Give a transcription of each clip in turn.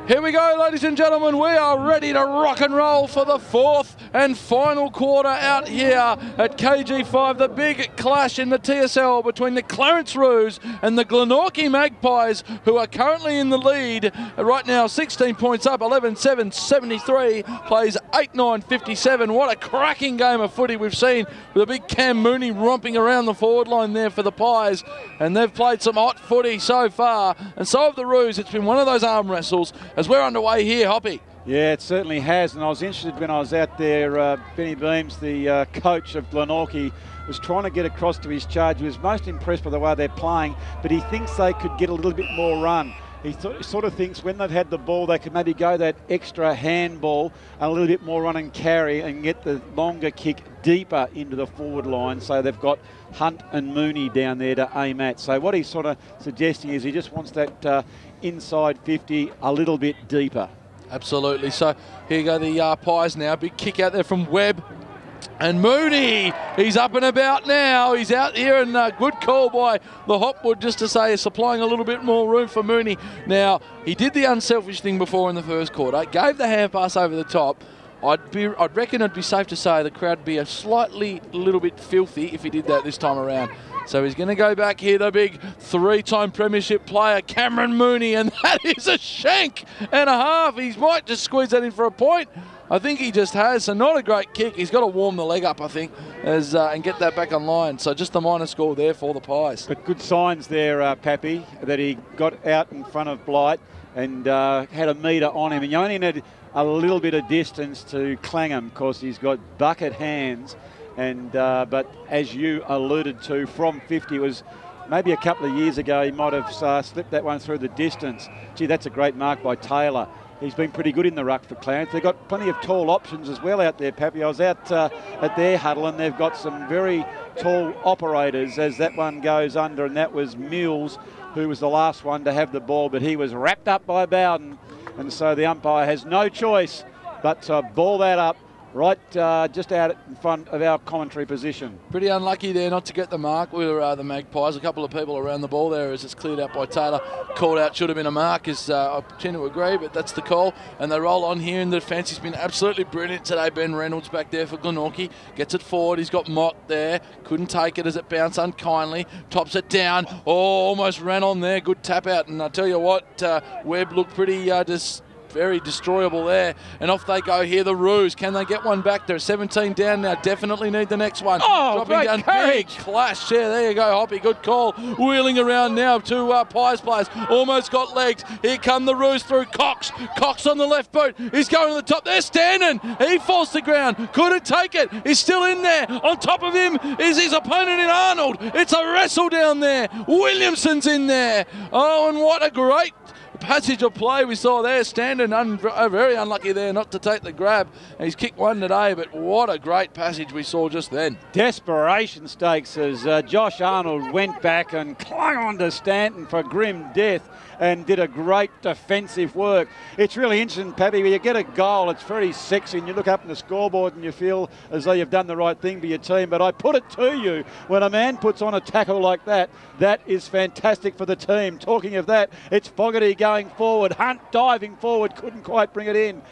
Here we go, ladies and gentlemen. We are ready to rock and roll for the fourth and final quarter out here at KG5. The big clash in the TSL between the Clarence Roos and the Glenorchy Magpies, who are currently in the lead right now, 16 points up, 11-7, 73, plays 8-9, 57. What a cracking game of footy we've seen, with a big Cam Mooney romping around the forward line there for the Pies, and they've played some hot footy so far, and so have the Roos. It's been one of those arm wrestles as we're underway here, Hoppy. Yeah, it certainly has, and I was interested when I was out there. Benny Beams, the coach of Glenorchy, was trying to get across to his charge. He was most impressed by the way they're playing, but he thinks they could get a little bit more run. He sort of thinks when they've had the ball, they could maybe go that extra handball, a little bit more run and carry, and get the longer kick deeper into the forward line. So they've got Hunt and Mooney down there to aim at. So what he's sort of suggesting is he just wants that inside 50 a little bit deeper. Absolutely. So here go the Pies now. Big kick out there from Webb. And Mooney, he's up and about now. He's out here, and good call by the Hopwood, just to say, supplying a little bit more room for Mooney. Now, he did the unselfish thing before in the first quarter, gave the hand pass over the top. I'd reckon it'd be safe to say the crowd would be a little bit filthy if he did that this time around. So he's going to go back here, the big three-time premiership player, Cameron Mooney, and that is a shank and a half. He might just squeeze that in for a point. I think he just has, so not a great kick. He's got to warm the leg up, I think, and get that back online. So just the minor score there for the Pies. But good signs there, Pappy, that he got out in front of Blight and had a metre on him. And you only need a little bit of distance to clang him, because he's got bucket hands. And but as you alluded to, from 50, it was maybe a couple of years ago, he might have slipped that one through the distance. Gee, that's a great mark by Taylor. He's been pretty good in the ruck for Clarence. They've got plenty of tall options as well out there, Pappy. I was out at their huddle, and they've got some very tall operators as that one goes under, and that was Mills, who was the last one to have the ball, but he was wrapped up by Bowden, and so the umpire has no choice but to ball that up right just out in front of our commentary position. Pretty unlucky there not to get the mark with the Magpies. A couple of people around the ball there as it's cleared out by Taylor. Called out, should have been a mark, I tend to agree, but that's the call. And they roll on here in the defence. He's been absolutely brilliant today. Ben Reynolds back there for Glenorchy. Gets it forward. He's got Mott there. Couldn't take it as it bounced unkindly. Tops it down. Oh, almost ran on there. Good tap out. And I tell you what, Webb looked pretty very destroyable there, and off they go here, the Roos. Can they get one back? They're 17 down now, definitely need the next one. Oh, dropping down, big clash. Yeah, there you go, Hoppy, good call. Wheeling around now to Pies players, almost got legs. Here come the Roos through Cox. Cox on the left boot, he's going to the top. They're standing, he falls to ground, couldn't take it, he's still in there. On top of him is his opponent in Arnold. It's a wrestle down there. Williamson's in there. Oh, and what a great passage of play we saw there. Standing very unlucky there not to take the grab. He's kicked one today, but what a great passage we saw just then. Desperation stakes as Josh Arnold went back and clung on to Stanton for grim death and did a great defensive work. It's really interesting, Pappy, when you get a goal, it's very sexy, and you look up in the scoreboard and you feel as though you've done the right thing for your team. But I put it to you, when a man puts on a tackle like that, that is fantastic for the team. Talking of that, it's Fogarty going forward, Hunt diving forward, couldn't quite bring it in.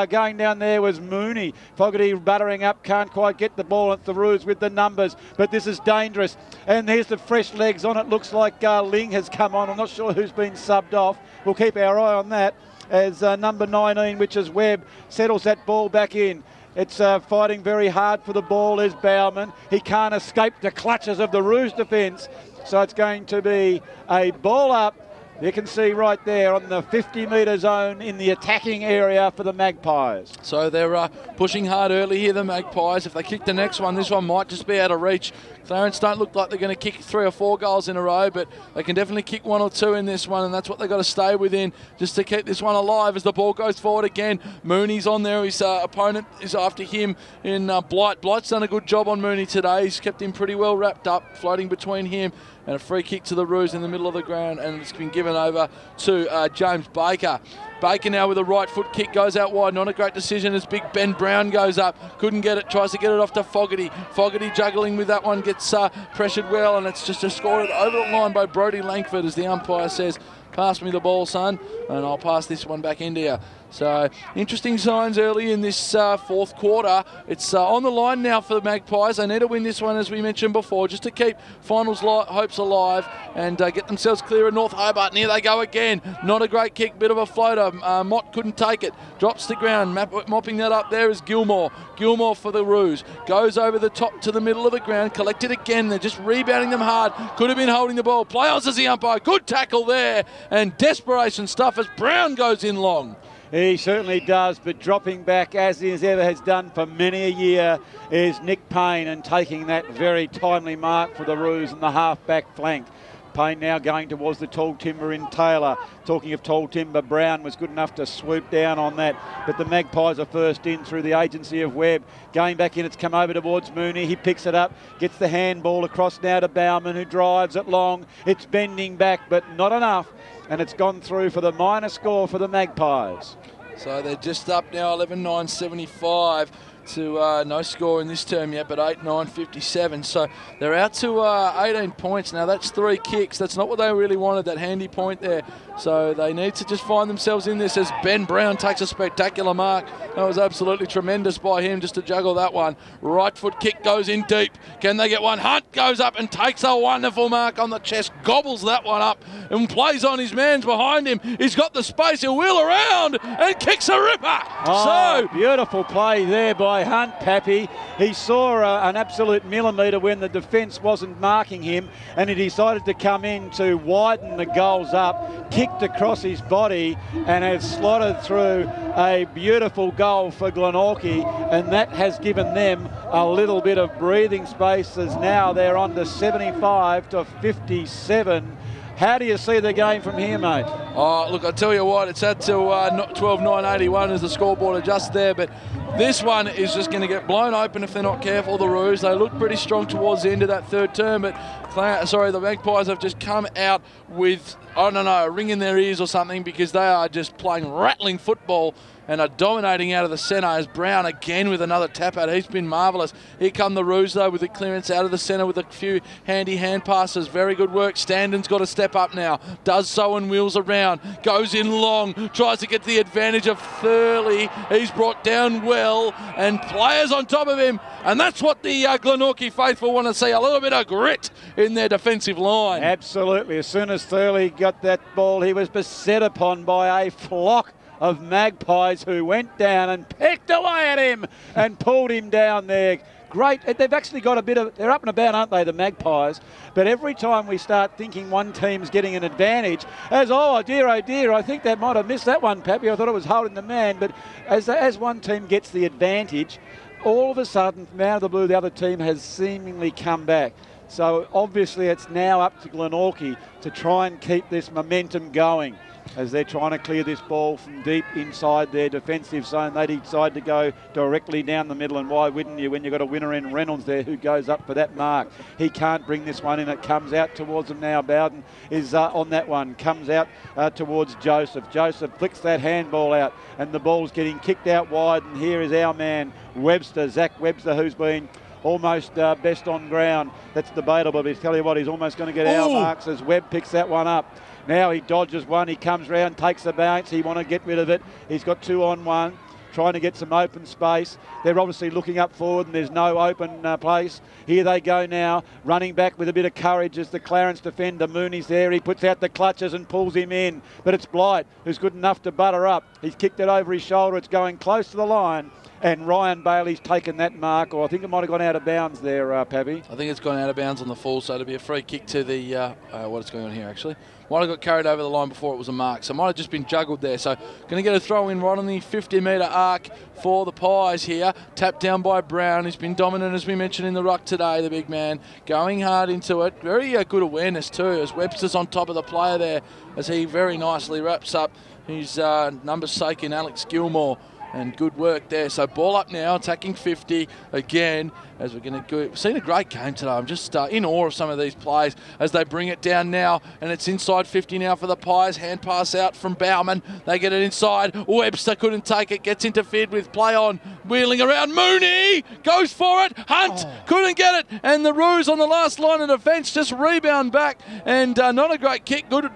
Going down there was Mooney. Fogarty buttering up, can't quite get the ball at the Roos with the numbers, but this is dangerous. And there's the fresh legs on it. Looks like Ling has come on. I'm not sure who's been subbed off. We'll keep our eye on that as number 19, which is Webb, settles that ball back in. It's fighting very hard for the ball. There's Bowman. He can't escape the clutches of the Roos defence. So it's going to be a ball up. You can see right there on the 50-metre zone in the attacking area for the Magpies. So they're pushing hard early here, the Magpies. If they kick the next one, this one might just be out of reach. Clarence don't look like they're going to kick 3 or 4 goals in a row, but they can definitely kick 1 or 2 in this one, and that's what they've got to stay within just to keep this one alive as the ball goes forward again. Mooney's on there. His opponent is after him in Blight. Blight's done a good job on Mooney today. He's kept him pretty well wrapped up, floating between him and a free kick to the Roos in the middle of the ground, and it's been given over to James Baker. Baker now with a right foot kick goes out wide. Not a great decision as big Ben Brown goes up. Couldn't get it. Tries to get it off to Fogarty. Fogarty juggling with that one. Gets pressured well, and it's just scored over the line by Brodie Langford as the umpire says, pass me the ball, son, and I'll pass this one back into you. So, interesting signs early in this fourth quarter. It's on the line now for the Magpies. They need to win this one, as we mentioned before, just to keep finals hopes alive and get themselves clear of North Hobart. And here they go again. Not a great kick, bit of a floater. Mott couldn't take it. Drops to ground. Mopping that up there is Gilmore. Gilmore for the Roos. Goes over the top to the middle of the ground. Collected again. They're just rebounding them hard. Could have been holding the ball. Play on, says the umpire. Good tackle there. And desperation stuff as Brown goes in long. He certainly does, but dropping back as he ever has done for many a year is Nick Payne, and taking that very timely mark for the Roos in the half-back flank. Payne now going towards the tall timber in Taylor. Talking of tall timber, Brown was good enough to swoop down on that, but the Magpies are first in through the agency of Webb. Going back in, it's come over towards Mooney. He picks it up, gets the handball across now to Bauman, who drives it long. It's bending back, but not enough, and it's gone through for the minor score for the Magpies. So they're just up now, 11-9-75 to no score in this term yet, but 8-9-57. So they're out to 18 points now. That's 3 kicks. That's not what they really wanted, that handy point there. So they need to just find themselves in this as Ben Brown takes a spectacular mark. That was absolutely tremendous by him just to juggle that one. Right foot kick goes in deep. Can they get one? Hunt goes up and takes a wonderful mark on the chest, gobbles that one up and plays on his man's behind him. He's got the space. He'll wheel around and kicks a ripper. Oh, so beautiful play there by Hunt, Pappy. He saw an absolute millimetre when the defence wasn't marking him, and he decided to come in to widen the goals up, kicked across his body and has slotted through a beautiful goal for Glenorchy, and that has given them a little bit of breathing space as now they're on to 75-57. How do you see the game from here, mate? Oh, look, I tell you what, it's had to 12-9-81 as the scoreboard adjusts there, but this one is just going to get blown open if they're not careful, the Roos. They look pretty strong towards the end of that third term, but the Magpies have just come out with, I don't know, a ring in their ears or something, because they are just playing rattling football and are dominating out of the centre as Brown again with another tap out. He's been marvellous. Here come the Roos though with the clearance out of the centre with a few handy hand passes. Very good work. Standon's got to step up now. Does so and wheels around. Goes in long. Tries to get the advantage of Thurley. He's brought down well and players on top of him. And that's what the Glenorchy faithful want to see. A little bit of grit in their defensive line. Absolutely. As soon as Thurley got that ball, he was beset upon by a flock of Magpies who went down and pecked away at him and pulled him down there. Great. They've actually got a bit of, they're up and about, aren't they, the Magpies? But every time we start thinking one team's getting an advantage, oh dear, I think they might have missed that one, Pappy. I thought it was holding the man. But as one team gets the advantage, all of a sudden, from out of the blue, the other team has seemingly come back. So obviously it's now up to Glenorchy to try and keep this momentum going as they're trying to clear this ball from deep inside their defensive zone. They decide to go directly down the middle, and why wouldn't you when you've got a winner in Reynolds there who goes up for that mark? He can't bring this one in. It comes out towards them now. Bowden is on that one. Comes out towards Joseph. Joseph flicks that handball out, and the ball's getting kicked out wide, and here is our man, Webster, Zach Webster, who's been almost best on ground. That's debatable, but I tell you what, he's almost going to get our marks as Webb picks that one up. Now he dodges one, he comes round, takes the bounce, he want to get rid of it. He's got 2-on-1, trying to get some open space. They're obviously looking up forward and there's no open place. Here they go now, running back with a bit of courage as the Clarence defender. Mooney's there, he puts out the clutches and pulls him in. But it's Blight who's good enough to butter up. He's kicked it over his shoulder, it's going close to the line. And Ryan Bailey's taken that mark, or I think it might have gone out of bounds there, Pappy. I think it's gone out of bounds on the full, so it'll be a free kick to the, what's going on here actually. Might have got carried over the line before it was a mark, so might have just been juggled there. So going to get a throw in right on the 50-metre arc for the Pies here. Tapped down by Brown, who's been dominant as we mentioned in the ruck today, the big man. Going hard into it. Very good awareness too, as Webster's on top of the player there, as he very nicely wraps up his namesake in Alex Gilmore. And good work there. So ball up now, attacking 50 again. as we're going to go. We've seen a great game today. I'm just in awe of some of these plays as they bring it down now, and it's inside 50 now for the Pies. Hand pass out from Bauman. They get it inside. Webster couldn't take it, gets interfered with. Play on, wheeling around. Mooney goes for it. Hunt couldn't get it, and the Roos on the last line of defence just rebound back, and not a great kick. Good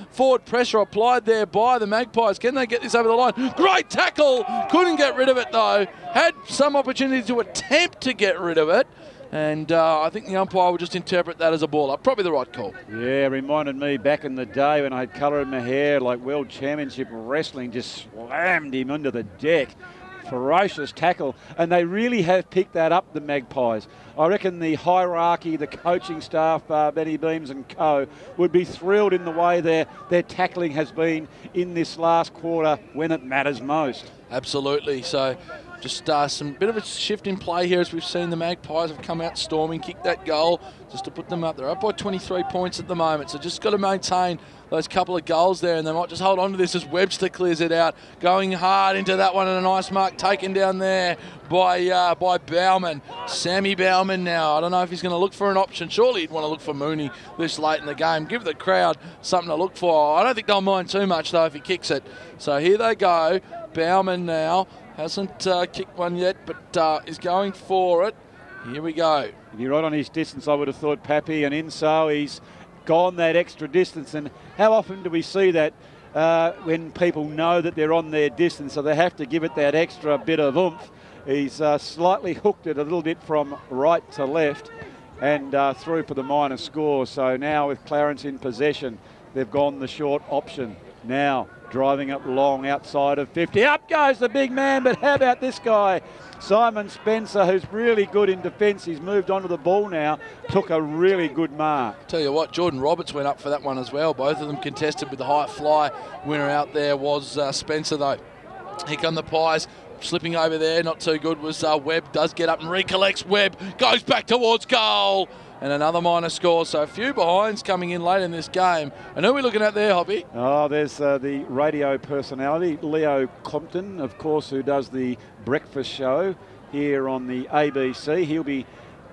forward pressure applied there by the Magpies. Can they get this over the line? Great tackle. Couldn't get rid of it though. Had some opportunity to attempt to get rid of it, and I think the umpire will just interpret that as a ball up. Probably the right call. Yeah, reminded me back in the day when I had colour in my hair, like World Championship Wrestling, just slammed him under the deck. Ferocious tackle, and they really have picked that up, the Magpies. I reckon the hierarchy, the coaching staff, Benny Beams and co, would be thrilled in the way their tackling has been in this last quarter when it matters most. Absolutely. So just some bit of a shift in play here as we've seen the Magpies have come out storming, kicked that goal just to put them up. They're up by 23 points at the moment, so just got to maintain those couple of goals there, and they might just hold on to this as Webster clears it out, going hard into that one, and a nice mark taken down there by Bauman. Sammy Bauman now. I don't know if he's going to look for an option. Surely he'd want to look for Mooney this late in the game. Give the crowd something to look for. I don't think they'll mind too much though if he kicks it. So here they go. Bauman now hasn't kicked one yet, but is going for it. Here we go. You're right on his distance, I would have thought, Pappy, and in so he's gone that extra distance. And how often do we see that when people know that they're on their distance, so they have to give it that extra bit of oomph. He's slightly hooked it a little bit from right to left and through for the minor score. So now with Clarence in possession, they've gone the short option. Now driving up long outside of 50. Up goes the big man, but how about this guy? Simon Spencer, who's really good in defence. He's moved onto the ball now, took a really good mark. Tell you what, Jordan Roberts went up for that one as well. Both of them contested with the high fly. Winner out there was Spencer though. Here come the Pies. Slipping over there, not too good was Webb. Does get up and recollects. Webb goes back towards goal. And another minor score. So a few behinds coming in late in this game. And who are we looking at there, Hoppy? Oh, there's the radio personality, Leo Compton, of course, who does the breakfast show here on the ABC. He'll be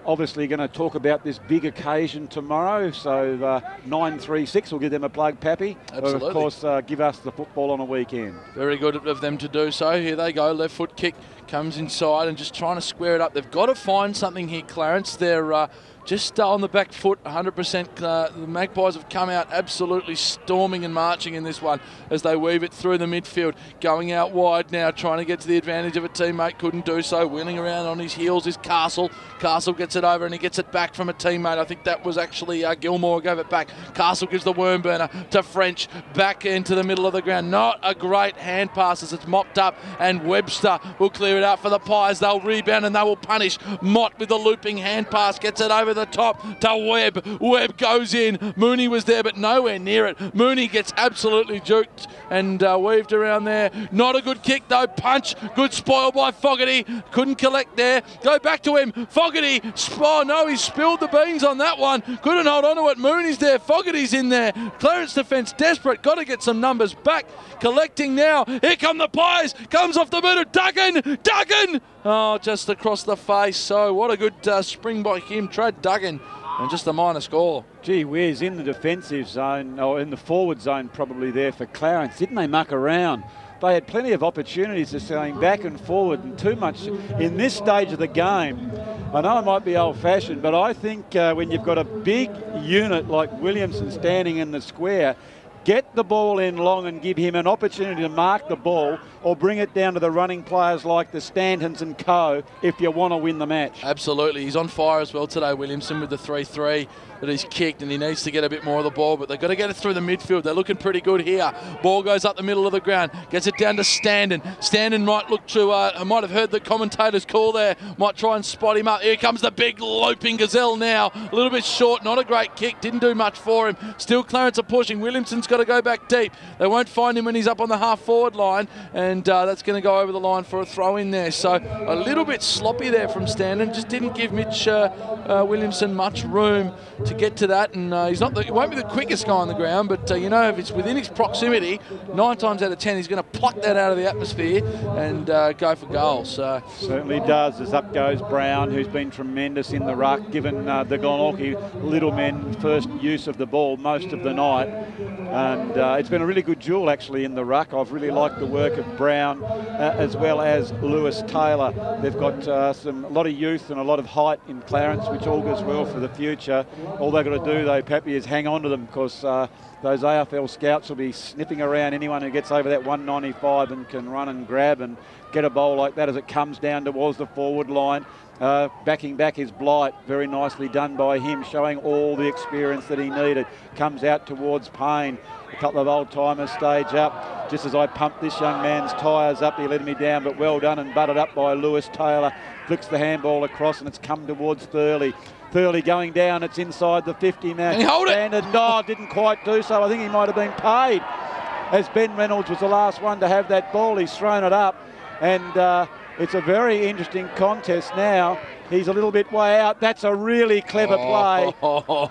obviously going to talk about this big occasion tomorrow. So 936 will give them a plug, Pappy. Absolutely. Of course, give us the football on a weekend. Very good of them to do so. Here they go. Left foot kick comes inside and just trying to square it up. They've got to find something here, Clarence. They're just on the back foot 100%. The Magpies have come out absolutely storming and marching in this one as they weave it through the midfield. Going out wide now, trying to get to the advantage of a teammate. Couldn't do so. Wheeling around on his heels is Castle. Castle gets it over and he gets it back from a teammate. I think that was actually Gilmore gave it back. Castle gives the worm burner to French. Back into the middle of the ground. Not a great hand pass as it's mopped up, and Webster will clear it out for the Pies. They'll rebound and they will punish. Mott with the looping hand pass. Gets it over the top to Webb. Webb goes in. Mooney was there but nowhere near it. Mooney gets absolutely juked and weaved around there. Not a good kick though. Punch. Good spoil by Fogarty. Couldn't collect there. Go back to him. Fogarty. Oh no, he spilled the beans on that one. Couldn't hold on to it. Mooney's there. Fogarty's in there. Clarence defence desperate. Got to get some numbers back. Collecting now. Here come the Pies. Comes off the boot of Duggan. Duggan. Oh, just across the face. So what a good spring by him. Trad Duggan. And just a minor score. Gee whiz, in the defensive zone, or in the forward zone probably there for Clarence. Didn't they muck around? They had plenty of opportunities to going back and forward, and too much in this stage of the game. I know it might be old-fashioned, but I think when you've got a big unit like Williamson standing in the square, get the ball in long and give him an opportunity to mark the ball, or bring it down to the running players like the Stantons and co if you want to win the match. Absolutely. He's on fire as well today, Williamson, with the 3-3 that he's kicked, and he needs to get a bit more of the ball, but they've got to get it through the midfield. They're looking pretty good here. Ball goes up the middle of the ground, gets it down to Standen. Standen might look to, might have heard the commentator's call there, might try and spot him up. Here comes the big loping gazelle now. A little bit short, not a great kick, didn't do much for him. Still Clarence are pushing. Williamson's got to go back deep. They won't find him when he's up on the half-forward line, and and that's going to go over the line for a throw in there. So a little bit sloppy there from Standen. Just didn't give Mitch Williamson much room to get to that, and he won't be the quickest guy on the ground, but if it's within his proximity, 9 times out of 10 he's going to pluck that out of the atmosphere and go for goal. So certainly does, as up goes Brown, who's been tremendous in the ruck, given the Glenorchy little men first use of the ball most of the night, and it's been a really good duel actually in the ruck. I've really liked the work of Brown as well as Lewis Taylor. They've got a lot of youth and a lot of height in Clarence, which augurs well for the future. All they've got to do though, Pappy, is hang on to them, because those AFL scouts will be sniffing around anyone who gets over that 195 and can run and grab and get a bowl like that as it comes down towards the forward line. Backing back is Blight, very nicely done by him, showing all the experience that he needed. Comes out towards Payne, a couple of old-timers stage up. Just as I pumped this young man's tyres up, he let me down, but well done and butted up by Lewis Taylor. Flicks the handball across and it's come towards Thurley. Thurley going down, it's inside the 50 now. Can he hold it? And no, didn't quite do so. I think he might have been paid, as Ben Reynolds was the last one to have that ball. He's thrown it up, and it's a very interesting contest now. He's a little bit way out. That's a really clever play.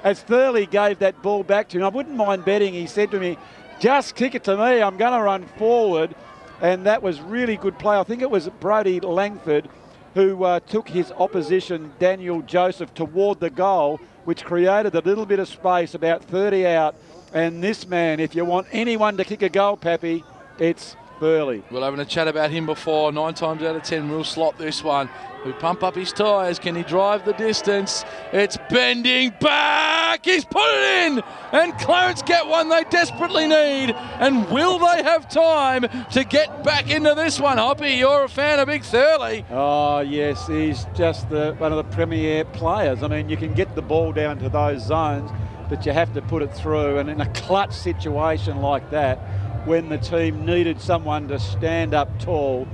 As Thurley gave that ball back to him, I wouldn't mind betting, he said to me, just kick it to me, I'm going to run forward. And that was really good play. I think it was Brody Langford who took his opposition, Daniel Joseph, toward the goal, which created a little bit of space, about 30 out. And this man, if you want anyone to kick a goal, Pappy, it's Burley. We're having a chat about him before. 9 times out of 10 will slot this one. We pump up his tyres. Can he drive the distance? It's bending back. He's put it in. And Clarence get one they desperately need. And will they have time to get back into this one? Hoppy, you're a fan of Big Thurley. Oh, yes. He's just one of the premier players. I mean, you can get the ball down to those zones, but you have to put it through. And in a clutch situation like that, when the team needed someone to stand up tall,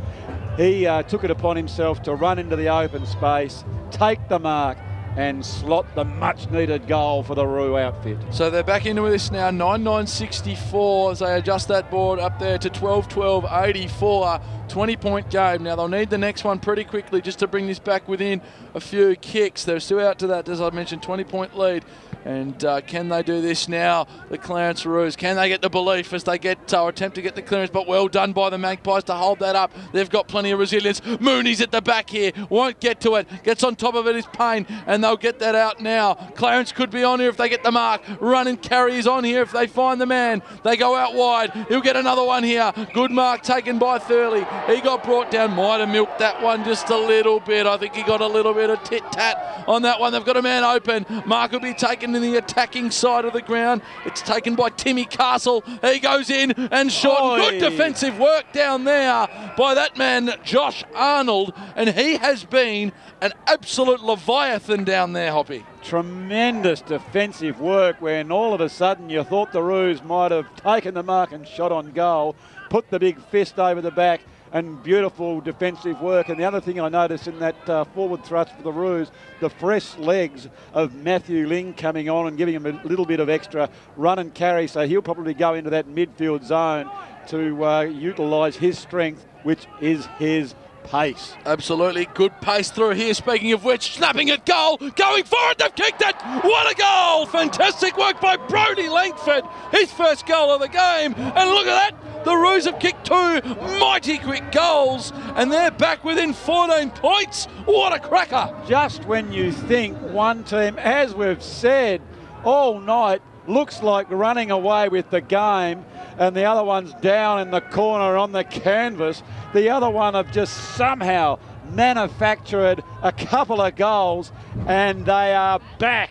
he took it upon himself to run into the open space, take the mark and slot the much needed goal for the Roo outfit. So they're back into this now, 9-9-64 as they adjust that board up there to 12-12-84, 20-point game. Now they'll need the next one pretty quickly just to bring this back within a few kicks. They're still out to that, as I mentioned, 20-point lead. And can they do this now, the Clarence Roos? Can they get the belief as they get or attempt to get the clearance? But well done by the Magpies to hold that up. They've got plenty of resilience. Mooney's at the back here, won't get to it. Gets on top of it is Payne, and they'll get that out now. Clarence could be on here if they get the mark. Run and carry is on here if they find the man. They go out wide. He'll get another one here. Good mark taken by Thurley. He got brought down. Might have milked that one just a little bit. I think he got a little bit of tit-tat on that one. They've got a man open. Mark will be taken in the attacking side of the ground. It's taken by Timmy Castle. He goes in and shot. Good defensive work down there by that man, Josh Arnold, and he has been an absolute leviathan down there, Hoppy. Tremendous defensive work when all of a sudden you thought the Roos might have taken the mark and shot on goal, put the big fist over the back, and beautiful defensive work. And the other thing I noticed in that forward thrust for the Roos, the fresh legs of Matthew Ling coming on and giving him a little bit of extra run and carry, so he'll probably go into that midfield zone to utilise his strength, which is his pace. Absolutely good pace through here. Speaking of which, snapping at goal, going forward, they've kicked it. What a goal! Fantastic work by Brody Langford, his first goal of the game. And look at that, the Roos have kicked 2 mighty quick goals and they're back within 14 points. What a cracker! Just when you think one team, as we've said all night, looks like running away with the game, and the other one's down in the corner on the canvas, the other one have just somehow manufactured a couple of goals and they are back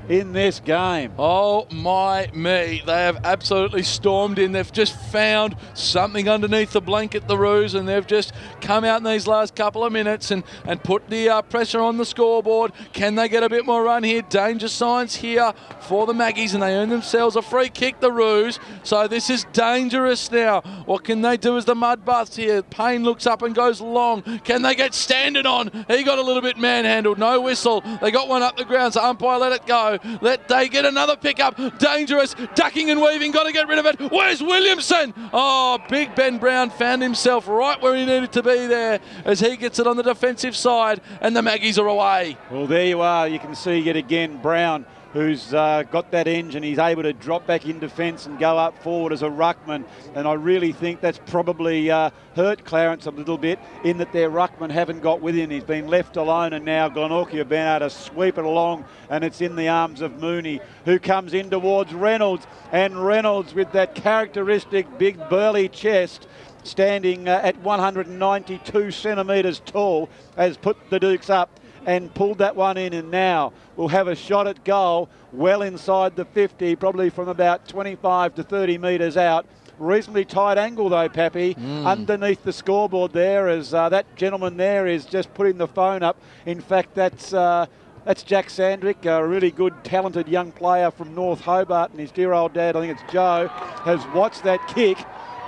in this game. Oh my me, they have absolutely stormed in. They've just found something underneath the blanket, the Roos, and they've just come out in these last couple of minutes and put the pressure on the scoreboard. Can they get a bit more run here? Danger signs here for the Maggies, and they earn themselves a free kick, the Roos. So this is dangerous now. What can they do as the mud baths here? Payne looks up and goes long. Can they get Standard on? He got a little bit manhandled. No whistle. They got one up the ground, so umpire let it go. go. Let Day get another pickup. Dangerous, ducking and weaving, got to get rid of it. Where's Williamson? Oh, big Ben Brown found himself right where he needed to be there as he gets it on the defensive side, and the Maggies are away. Well, there you are. You can see yet again Brown, who's got that engine. He's able to drop back in defence and go up forward as a ruckman. And I really think that's probably hurt Clarence a little bit in that their ruckman haven't got with him. He's been left alone, and now Glenorchy have been able to sweep it along, and it's in the arms of Mooney, who comes in towards Reynolds. And Reynolds, with that characteristic big burly chest, standing at 192 centimetres tall, has put the Dukes up and pulled that one in, and now we'll have a shot at goal well inside the 50, probably from about 25 to 30 metres out. Reasonably tight angle though, Pappy, underneath the scoreboard there, as that gentleman there is just putting the phone up. In fact, that's Jack Sandrick, a really good, talented young player from North Hobart, and his dear old dad, I think it's Joe, has watched that kick,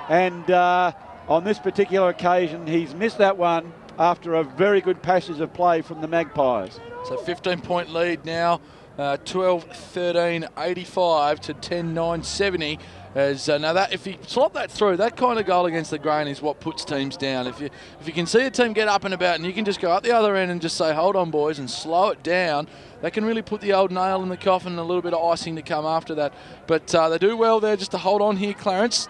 and on this particular occasion he's missed that one after a very good passage of play from the Magpies. So 15-point lead now, 12-13, 85 to 10-9, 70. As now that if you slot that through, that kind of goal against the grain is what puts teams down. If you can see a team get up and about, and you can just go up the other end and just say, hold on boys, and slow it down, that can really put the old nail in the coffin and a little bit of icing to come after that. But they do well there just to hold on here, Clarence.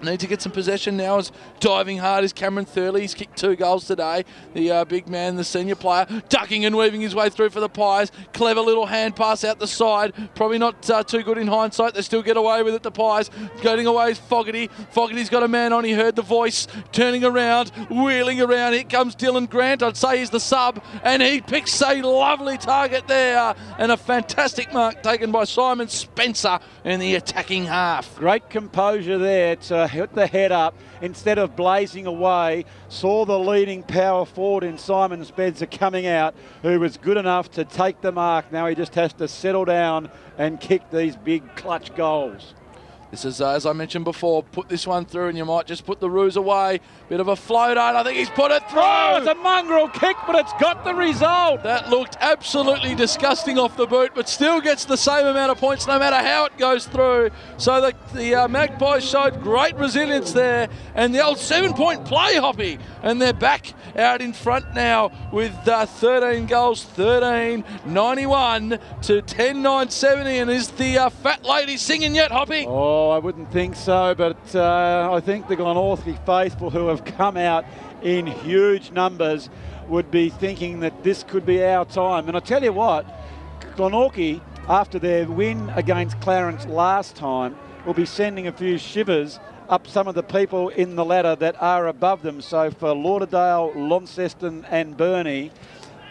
Need to get some possession now. As diving hard is Cameron Thurley. He's kicked 2 goals today. The big man, the senior player, ducking and weaving his way through for the Pies. Clever little hand pass out the side. Probably not too good in hindsight. They still get away with it, the Pies. Getting away is Fogarty. Fogarty's got a man on. He heard the voice. Turning around, wheeling around. Here comes Dylan Grant. I'd say he's the sub. And he picks a lovely target there. And a fantastic mark taken by Simon Spencer in the attacking half. Great composure there to hit the head up instead of blazing away. Saw the leading power forward in Simon Spencer coming out, who was good enough to take the mark. Now he just has to settle down and kick these big clutch goals. This is, as I mentioned before, put this one through and you might just put the ruse away. Bit of a float out. I think he's put it through. Oh, it's a mongrel kick, but it's got the result. That looked absolutely disgusting off the boot, but still gets the same amount of points no matter how it goes through. So the Magpies showed great resilience there, and the old 7-point play, Hoppy. And they're back out in front now with 13 goals, 13-91 to 10-9-70. And is the fat lady singing yet, Hoppy? Oh, I wouldn't think so, but I think the Glenorchy faithful, who have come out in huge numbers, would be thinking that this could be our time. And I tell you what, Glenorchy, after their win against Clarence last time, will be sending a few shivers up some of the people in the ladder that are above them. So for Lauderdale, Launceston and Burnie,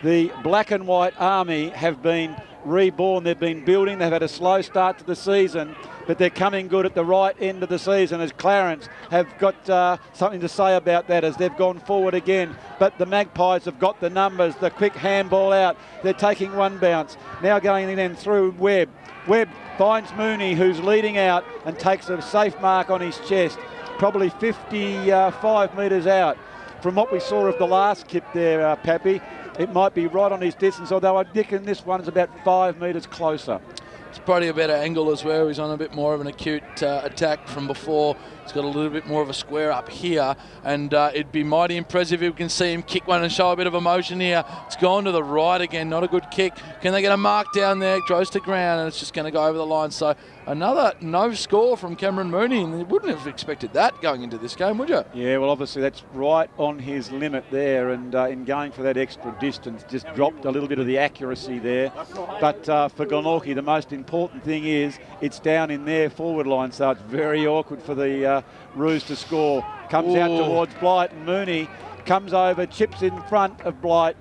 the black and white army have been reborn. They've been building. They've had a slow start to the season, but they're coming good at the right end of the season, as Clarence have got something to say about that as they've gone forward again. But the Magpies have got the numbers, the quick handball out. They're taking one bounce. Now going in and through Webb. Webb finds Mooney, who's leading out, and takes a safe mark on his chest, probably 55 metres out. From what we saw of the last kip there, Pappy, it might be right on his distance, although I reckon this one's about 5 metres closer. It's probably a better angle as well. He's on a bit more of an acute attack from before. He's got a little bit more of a square up here, and it'd be mighty impressive if we can see him kick one and show a bit of emotion here. It's gone to the right again, not a good kick. Can they get a mark down there? Goes to ground, and it's just going to go over the line. So another no score from Cameron Mooney, and you wouldn't have expected that going into this game, would you? Yeah, well, obviously that's right on his limit there, and in going for that extra distance, just dropped a little bit of the accuracy there. But for Glenorchy, the most important thing is it's down in their forward line, so it's very awkward for the Roos to score. Comes out towards Blight, and Mooney comes over, chips in front of Blight,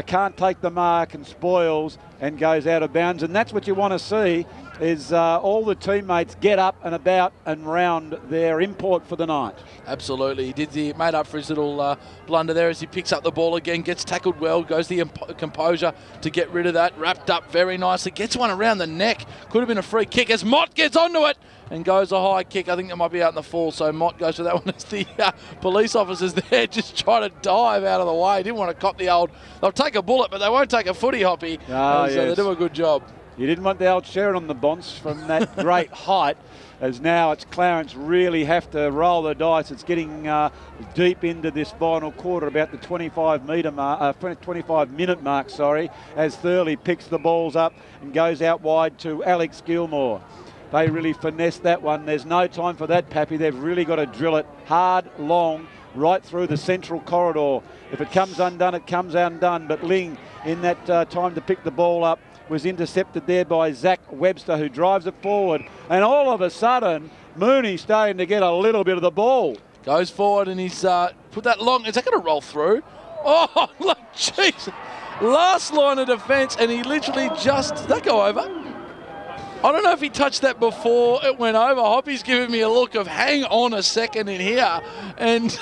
can't take the mark and spoils and goes out of bounds. And that's what you want to see, is all the teammates get up and about and round their import for the night. Absolutely. He made up for his little blunder there as he picks up the ball again, gets tackled well, goes the composure to get rid of that, wrapped up very nicely, gets one around the neck. Could have been a free kick as Mott gets onto it and goes a high kick. I think that might be out in the fall, so Mott goes for that one as the police officers there just trying to dive out of the way. Didn't want to cop the old, they'll take a bullet, but they won't take a footy, Hoppy. Yes. They do a good job. You didn't want the old Sharon on the bonce from that great height, as now it's Clarence really have to roll the dice. It's getting deep into this final quarter, about the 25-minute mark, as Thurley picks the balls up and goes out wide to Alex Gilmore. They really finessed that one. There's no time for that, Pappy. They've really got to drill it hard, long, right through the central corridor. If it comes undone, it comes undone. But Ling, in that time to pick the ball up, was intercepted there by Zach Webster, who drives it forward. And all of a sudden, Mooney's starting to get a little bit of the ball. Goes forward and he's put that long. Is that going to roll through? Oh, look, jeez. Last line of defence, and he literally just... Did that go over? I don't know if he touched that before it went over. Hoppy's giving me a look of hang on a second in here. And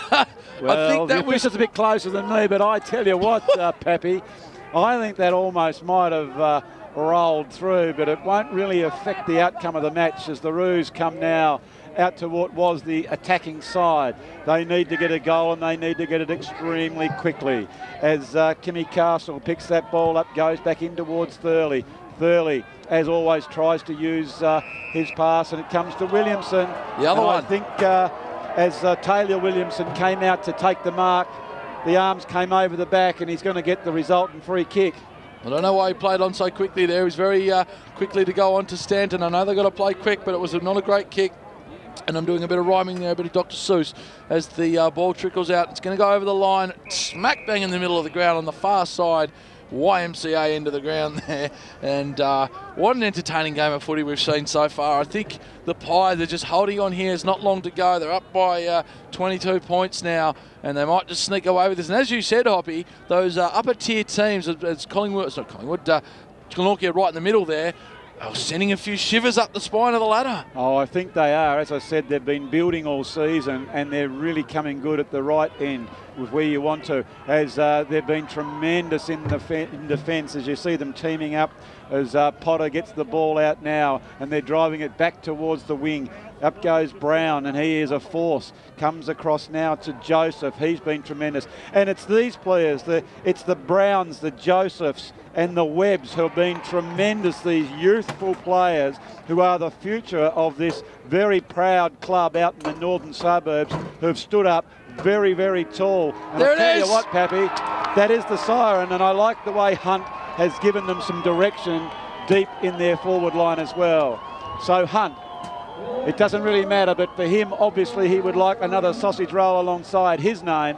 well, I think that was... a bit closer than me, but I tell you what, Pappy, I think that almost might have rolled through, but it won't really affect the outcome of the match as the Roos come now out to what was the attacking side. They need to get a goal, and they need to get it extremely quickly. As Kimmy Castle picks that ball up, goes back in towards Thurley. Thurley, as always, tries to use his pass, and it comes to Williamson. The other one. I think as Taylor Williamson came out to take the mark, the arms came over the back, and he's going to get the resultant free kick. I don't know why he played on so quickly there. He was very quickly to go on to Stanton. I know they've got to play quick, but it was not a great kick. And I'm doing a bit of rhyming there, a bit of Dr. Seuss as the ball trickles out. It's going to go over the line, smack bang in the middle of the ground on the far side. YMCA into the ground there, and what an entertaining game of footy we've seen so far. I think the Pies are just holding on here. It's not long to go. They're up by 22 points now, and they might just sneak away with this. And as you said, Hoppy, those upper tier teams, it's Collingwood, it's not Collingwood, Glenorchy are right in the middle there. Sending a few shivers up the spine of the ladder. Oh, I think they are. As I said, they've been building all season, and they're really coming good at the right end with where you want to. As they've been tremendous in defence, as you see them teaming up, as Potter gets the ball out now, and they're driving it back towards the wing. Up goes Brown, and he is a force. Comes across now to Joseph. He's been tremendous. And it's these players, it's the Browns, the Josephs, and the Webbs who have been tremendous, these youthful players who are the future of this very proud club out in the northern suburbs, who have stood up very, very tall. And there I'll tell it is. you what, Pappy, that is the siren, and I like the way Hunt has given them some direction deep in their forward line as well. So Hunt, it doesn't really matter, but for him, obviously, he would like another sausage roll alongside his name.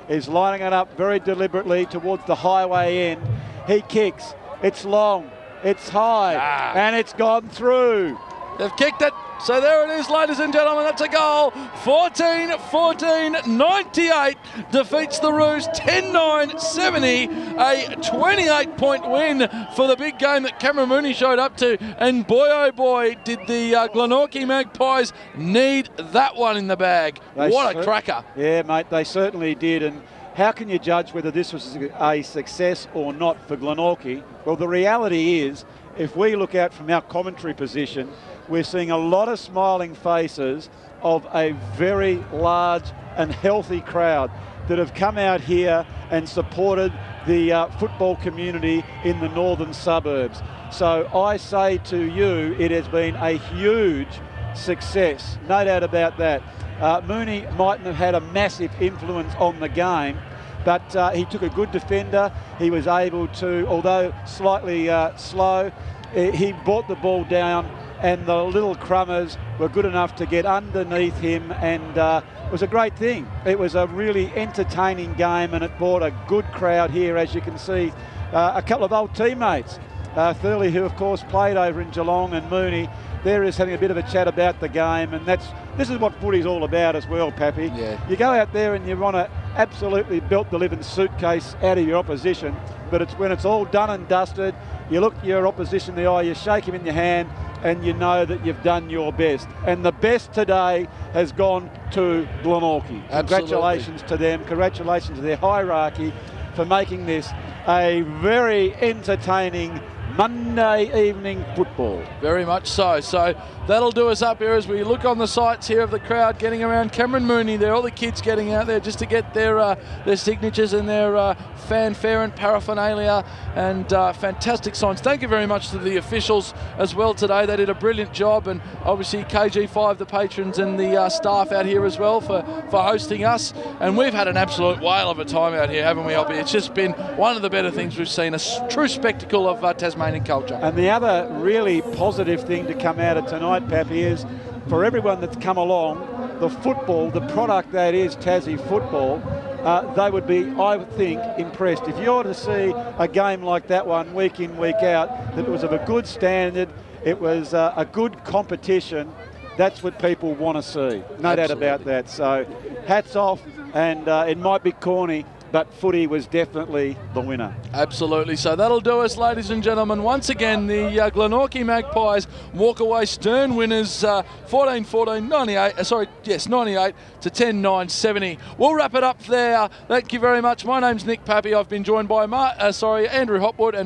Is lining it up very deliberately towards the highway end. He kicks. It's long. It's high. And it's gone through. They've kicked it. So there it is, ladies and gentlemen. That's a goal. 14-14, 98 defeats the Roos 10-9-70. A 28-point win for the big game that Cameron Mooney showed up to. And boy, oh boy, did the Glenorchy Magpies need that one in the bag. What a cracker. Yeah, mate, they certainly did. And how can you judge whether this was a success or not for Glenorchy? Well, the reality is, if we look out from our commentary position, we're seeing a lot of smiling faces of a very large and healthy crowd that have come out here and supported the football community in the northern suburbs. So I say to you, it has been a huge success, no doubt about that. Mooney mightn't have had a massive influence on the game, but he took a good defender. He was able to, although slightly slow, he brought the ball down, and the little Crummers were good enough to get underneath him, and it was a great thing. It was a really entertaining game, and it brought a good crowd here, as you can see. A couple of old teammates, Thurley, who of course played over in Geelong, and Mooney, there is having a bit of a chat about the game, and this is what footy's all about as well, Pappy. Yeah. You go out there and you want to absolutely belt the living suitcase out of your opposition, but it's when it's all done and dusted, you look your opposition in the eye, you shake him in your hand, and you know that you've done your best. And the best today has gone to Glenorchy. Congratulations to them. Congratulations to their hierarchy for making this a very entertaining Monday evening football. Very much so. So that'll do us up here as we look on the sights here of the crowd getting around Cameron Mooney there. All the kids getting out there just to get their signatures and their fanfare and paraphernalia and fantastic signs. Thank you very much to the officials as well today. They did a brilliant job, and obviously KG5, the patrons, and the staff out here as well for hosting us. And we've had an absolute whale of a time out here, haven't we, Oppie? It's just been one of the better things we've seen, a true spectacle of Tasmanian culture. And the other really positive thing to come out of tonight, Pappy, is for everyone that's come along, the football, the product that is Tassie football, they would be, I think, impressed. If you were to see a game like that one week in, week out, that it was of a good standard, it was a good competition, that's what people want to see. No doubt about that. So hats off, and it might be corny, but footy was definitely the winner. Absolutely. So that'll do us, ladies and gentlemen. Once again, the Glenorchy Magpies walk away stern winners, 14-14, 98 to 10-9, 70. We'll wrap it up there. Thank you very much. My name's Nick Pappy. I've been joined by Andrew Hopwood and